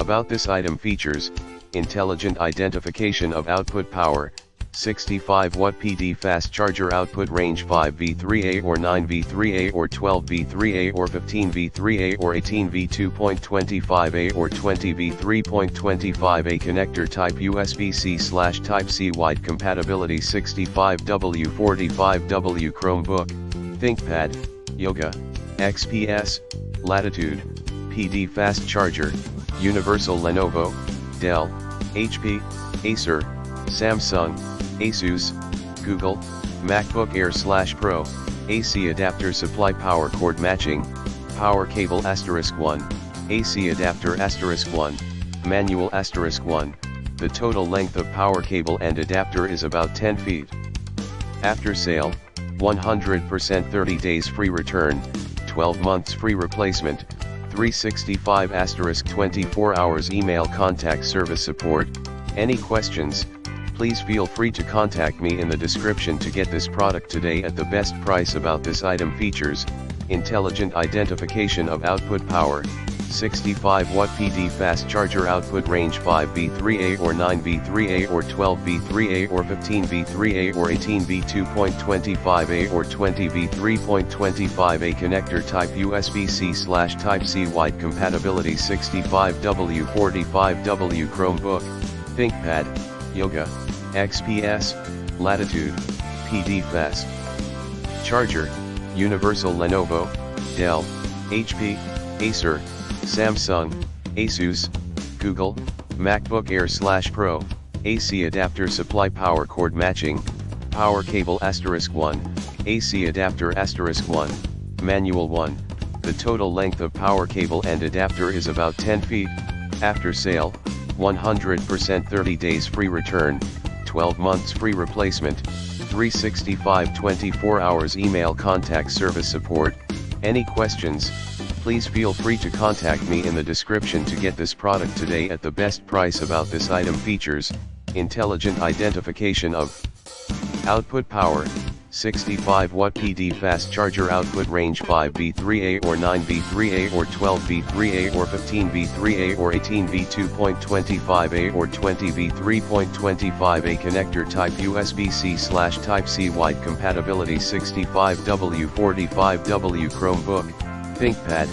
About this item: features: intelligent identification of output power, 65W PD fast charger, output range 5V3A or 9V3A or 12V3A or 15V3A or 18V2.25A or 20V3.25A, connector type USB-C/Type-C, wide compatibility, 65W 45W, Chromebook, Thinkpad, Yoga, XPS, Latitude, PD fast charger, universal, Lenovo, Dell, HP, Acer, Samsung, Asus, Google, MacBook Air/Pro, AC adapter, supply power cord matching, power cable *1, AC adapter *1, manual *1. The total length of power cable and adapter is about 10 feet. After sale, 100% 30 days free return, 12 months free replacement, 365*24 hours email contact service support. Any questions? Please feel free to contact me in the description to get this product today at the best price. About this item: features: intelligent identification of output power, 65W PD fast charger, output range 5V3A or 9V3A or 12V3A or 15V3A or 18V2.25A or 20V3.25A, connector type USB-C/Type-C, wide compatibility, 65W 45W, Chromebook, Thinkpad, Yoga, XPS, Latitude, PD fast charger, universal, Lenovo, Dell, HP, Acer, Samsung, Asus, Google, MacBook Air/Pro, AC adapter, supply power cord matching, power cable *1, AC adapter *1, manual 1. The total length of power cable and adapter is about 10 feet. After sale, 100% 30 days free return, 12 months free replacement, 365/24 hours email contact service support. Any questions? Please feel free to contact me in the description to get this product today at the best price. About this item: features: intelligent identification of output power, 65W PD fast charger, output range 5V3A or 9V3A or 12V3A or 15V3A or 18V2.25A or 20V3.25A, connector type USB-C/Type-C, wide compatibility, 65W 45W, Chromebook, Thinkpad,